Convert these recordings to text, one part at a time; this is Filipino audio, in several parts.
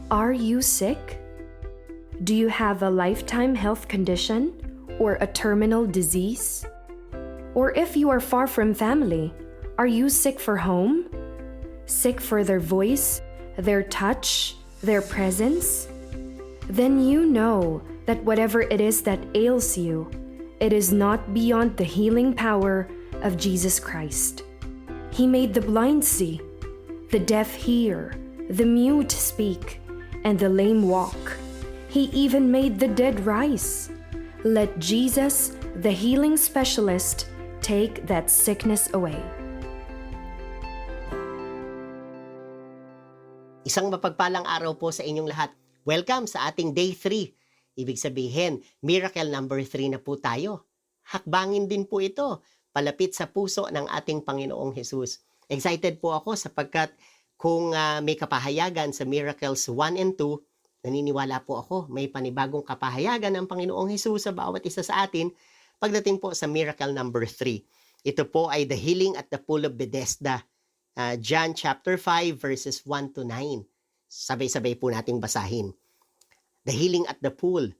Are you sick? Do you have a lifetime health condition or a terminal disease? Or if you are far from family, are you sick for home? Sick for their voice, their touch, their presence? Then you know that whatever it is that ails you, it is not beyond the healing power of Jesus Christ. He made the blind see, the deaf hear, the mute speak, and the lame walk. He even made the dead rise. Let Jesus, the healing specialist, take that sickness away. Isang mapagpalang araw po sa inyong lahat. Welcome sa ating day 3. Ibig sabihin, miracle number 3 na po tayo. Hakbangin din po ito, palapit sa puso ng ating Panginoong Hesus. Excited po ako sapagkat kung may kapahayagan sa miracles 1 and 2, naniniwala po ako may panibagong kapahayagan ng Panginoong Hesus sa bawat isa sa atin pagdating po sa miracle number 3. Ito po ay the healing at the pool of Bethesda. John chapter 5 verses 1 to 9. Sabay-sabay po nating basahin. The healing at the pool.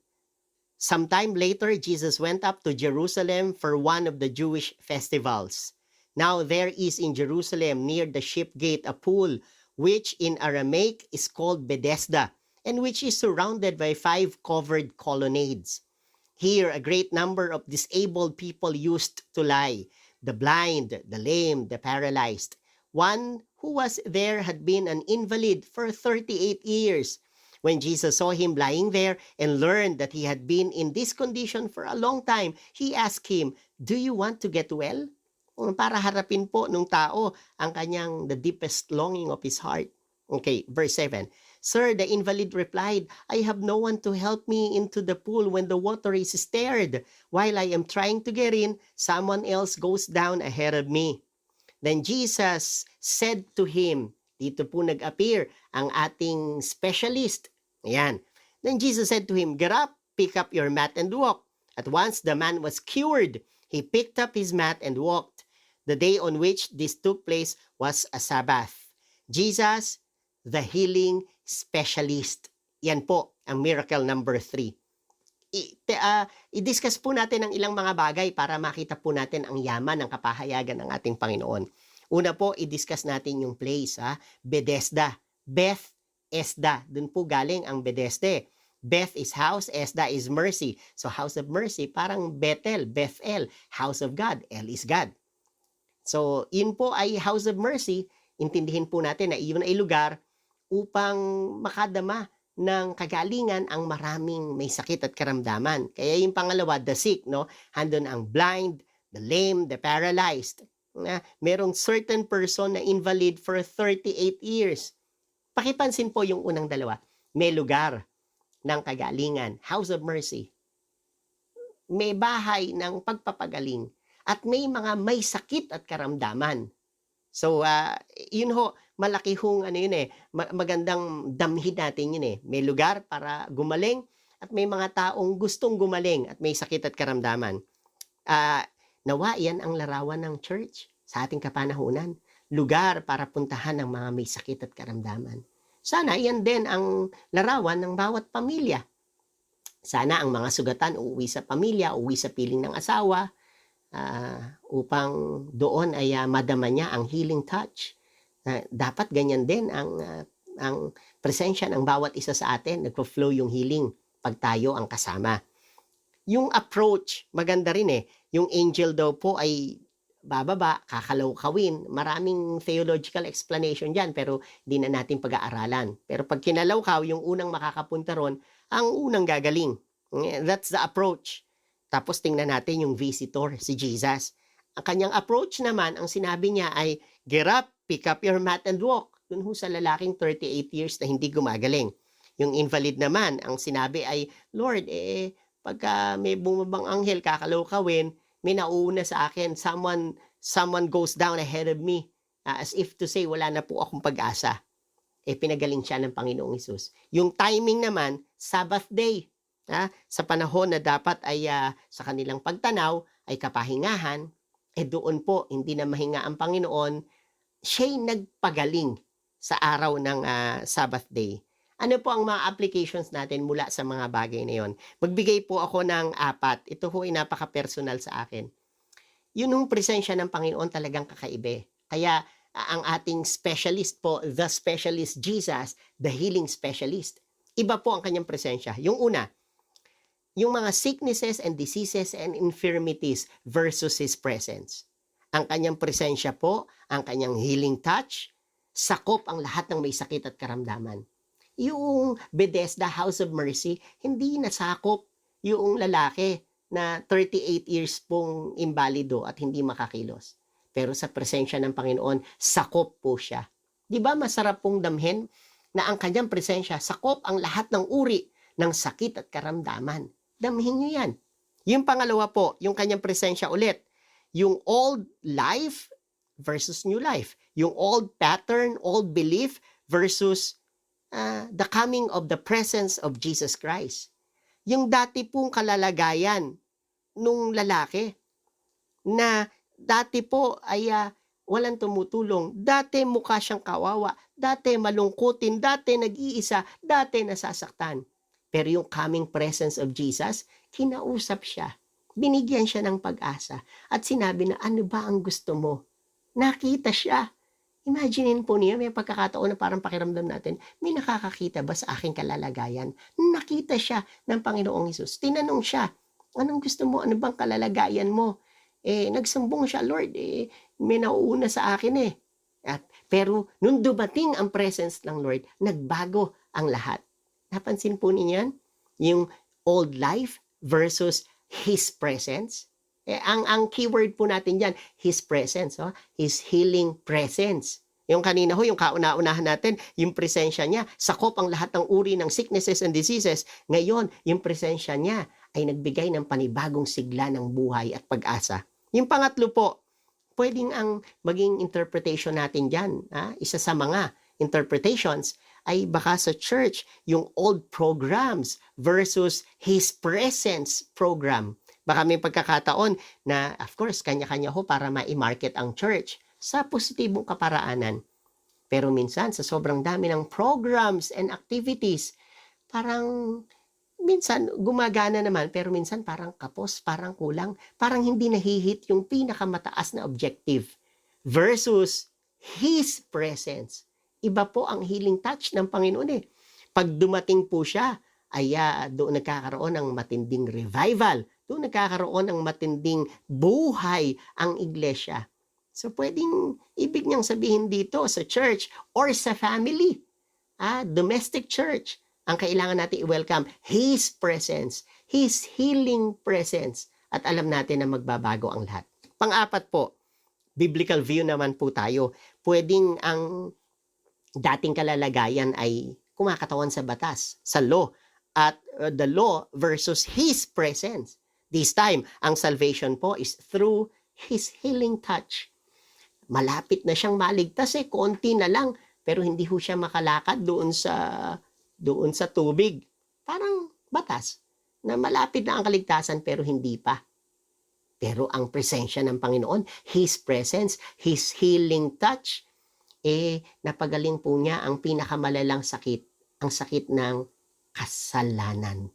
Sometime later, Jesus went up to Jerusalem for one of the Jewish festivals. Now there is in Jerusalem near the Sheep Gate a pool, which in Aramaic is called Bethesda, and which is surrounded by 5 covered colonnades. Here a great number of disabled people used to lie, the blind, the lame, the paralyzed. One who was there had been an invalid for 38 years. When Jesus saw him lying there and learned that he had been in this condition for a long time, he asked him, "Do you want to get well?" Para harapin po nung tao ang the deepest longing of his heart. Okay, verse 7. Sir, the invalid replied, "I have no one to help me into the pool when the water is stirred. While I am trying to get in, someone else goes down ahead of me." Then Jesus said to him, dito po nag-appear ang ating specialist. Ayan. Then Jesus said to him, "Get up, pick up your mat and walk." At once the man was cured. He picked up his mat and walked. The day on which this took place was a Sabbath. Jesus, the healing specialist. Yan po ang miracle number 3. I-discuss po natin ang ilang mga bagay para makita po natin ang yaman ng kapahayagan ng ating Panginoon. Una po, i-discuss natin yung place, Bethesda. Beth-esda. Doon po galing ang Bethesda. Beth is house, Esda is mercy. So house of mercy, parang Bethel, Bethel, house of God, El is God. So yun po ay house of mercy. Intindihin po natin na iyon ay lugar upang makadama ng kagalingan ang maraming may sakit at karamdaman. Kaya yung pangalawa, the sick, no? Handon ang blind, the lame, the paralyzed. Merong certain person na invalid for 38 years. Pakipansin po yung unang dalawa. May lugar ng kagalingan, house of mercy. May bahay ng pagpapagaling. At may mga may sakit at karamdaman. So, yun ho, malaki hong magandang damhin natin yun . May lugar para gumaling at may mga taong gustong gumaling at may sakit at karamdaman. Nawa yan ang larawan ng church sa ating kapanahunan. Lugar para puntahan ng mga may sakit at karamdaman. Sana yan din ang larawan ng bawat pamilya. Sana ang mga sugatan uuwi sa pamilya, uuwi sa piling ng asawa, upang doon ay madama niya ang healing touch. Dapat ganyan din ang presensya ng bawat isa sa atin. Nagpo-flow yung healing pag tayo ang kasama. Yung approach, maganda rin . Yung angel daw po ay bababa, kakalawkawin. Maraming theological explanation dyan, pero hindi na natin pag-aaralan. Pero pag kinalawkaw, yung unang makakapunta ron, ang unang gagaling. That's the approach. Tapos tingnan natin yung visitor, si Jesus. Ang kanyang approach naman, ang sinabi niya ay, "Get up, pick up your mat and walk." Dun ho sa lalaking 38 years na hindi gumagaling. Yung invalid naman, ang sinabi ay, "Lord, pagka may bumabang anghel, kakalawkawin, may nauuna sa akin, someone goes down ahead of me." As if to say, wala na po akong pag-asa. Pinagaling siya ng Panginoong Hesus. Yung timing naman, Sabbath day. Sa panahon na dapat ay sa kanilang pagtanaw ay kapahingahan, doon po hindi na mahinga ang Panginoon, siya'y nagpagaling sa araw ng Sabbath day. Ano po ang mga applications natin mula sa mga bagay na yon? Magbigay po ako ng 4. Ito ho ay napaka-personal sa akin. Yun yung presensya ng Panginoon talagang kakaiba. Kaya ang ating specialist po, the specialist Jesus, the healing specialist. Iba po ang kanyang presensya. Yung una, yung mga sicknesses and diseases and infirmities versus His presence. Ang kanyang presensya po, ang kanyang healing touch, sakop ang lahat ng may sakit at karamdaman. Yung Bethesda House of Mercy, hindi nasakop yung lalaki na 38 years pong imbalido at hindi makakilos. Pero sa presensya ng Panginoon, sakop po siya. Di ba masarap pong damhin na ang kanyang presensya, sakop ang lahat ng uri ng sakit at karamdaman. Damhin nyo yan. Yung pangalawa po, yung kanyang presensya ulit, yung old life versus new life. Yung old pattern, old belief versus the coming of the presence of Jesus Christ. Yung dati pong kalalagayan nung lalaki na dati po ay walang tumutulong, dati mukha siyang kawawa, dati malungkutin, dati nag-iisa, dati nasasaktan. Pero yung coming presence of Jesus, kinausap siya, binigyan siya ng pag-asa at sinabi na ano ba ang gusto mo? Nakita siya. Imaginein po niya, may pagkakataon na parang pakiramdam natin, may nakakakita ba sa aking kalalagayan? Nakita siya ng Panginoong Hesus. Tinanong siya, anong gusto mo? Ano bang kalalagayan mo? Nagsumbong siya, Lord, may nauuna sa akin eh. Pero nung dumating ang presence ng Lord, nagbago ang lahat. Napansin po ninyo yan? Yung old life versus His presence. Ang keyword po natin dyan, His presence, His healing presence. Yung kanina ho, yung kauna-unahan natin, yung presensya niya, sakop ang lahat ng uri ng sicknesses and diseases. Ngayon, yung presensya niya ay nagbigay ng panibagong sigla ng buhay at pag-asa. Yung pangatlo po, pwedeng ang maging interpretation natin dyan, isa sa mga interpretations, ay baka sa church, yung old programs versus His presence program. Baka may pagkakataon na, of course, kanya-kanya ho para ma-market ang church sa positibong kaparaanan. Pero minsan, sa sobrang dami ng programs and activities, parang minsan gumagana naman, pero minsan parang kapos, parang kulang, parang hindi nahihit yung pinakamataas na objective versus His presence. Iba po ang healing touch ng Panginoon eh. Pag dumating po siya, ay doon nagkakaroon ng matinding revival. Doon nagkakaroon ng matinding buhay ang iglesia. So pwedeng ibig niyang sabihin dito sa church or sa family, domestic church, ang kailangan natin i-welcome His presence, His healing presence. At alam natin na magbabago ang lahat. Pang-apat po, biblical view naman po tayo. Pwedeng ang dating kalalagayan ay kumakatawan sa batas, sa law, at the law versus His presence. This time, ang salvation po is through His healing touch. Malapit na siyang maligtas konti na lang, pero hindi ho siya makalakad doon sa tubig. Parang batas, na malapit na ang kaligtasan pero hindi pa. Pero ang presensya ng Panginoon, His presence, His healing touch, napagaling po niya ang pinakamalalang sakit, ang sakit ng kasalanan.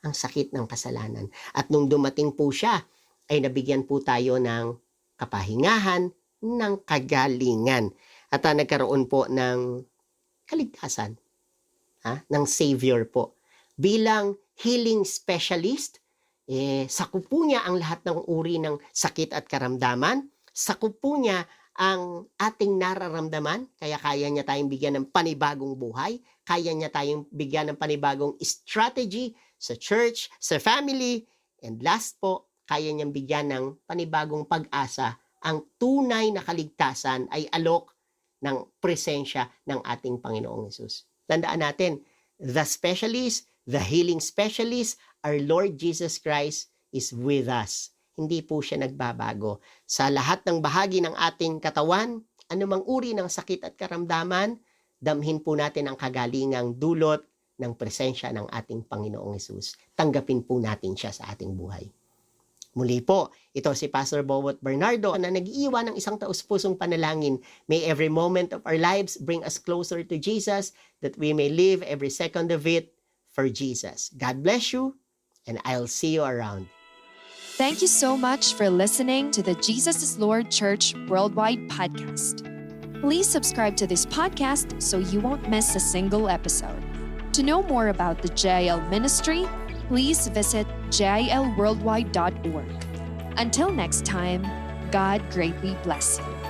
Ang sakit ng kasalanan. At nung dumating po siya, ay nabigyan po tayo ng kapahingahan, ng kagalingan. At nagkaroon po ng kaligtasan, ng Savior po. Bilang healing specialist, sakop po niya ang lahat ng uri ng sakit at karamdaman. Sakop po niya ang ating nararamdaman, kaya kaya niya tayong bigyan ng panibagong buhay, kaya niya tayong bigyan ng panibagong strategy sa church, sa family, and last po, kaya niyang bigyan ng panibagong pag-asa. Ang tunay na kaligtasan ay alok ng presensya ng ating Panginoong Hesus. Tandaan natin, the specialist, the healing specialist, our Lord Jesus Christ is with us. Hindi po siya nagbabago. Sa lahat ng bahagi ng ating katawan, anumang uri ng sakit at karamdaman, damhin po natin ang kagalingang dulot ng presensya ng ating Panginoong Hesus. Tanggapin po natin siya sa ating buhay. Muli po, ito si Pastor Bobot Bernardo na nag-iiwan ng isang taus-pusong panalangin. May every moment of our lives bring us closer to Jesus, that we may live every second of it for Jesus. God bless you, and I'll see you around. Thank you so much for listening to the Jesus is Lord Church Worldwide podcast. Please subscribe to this podcast so you won't miss a single episode. To know more about the JIL ministry, please visit jilworldwide.org. Until next time, God greatly bless you.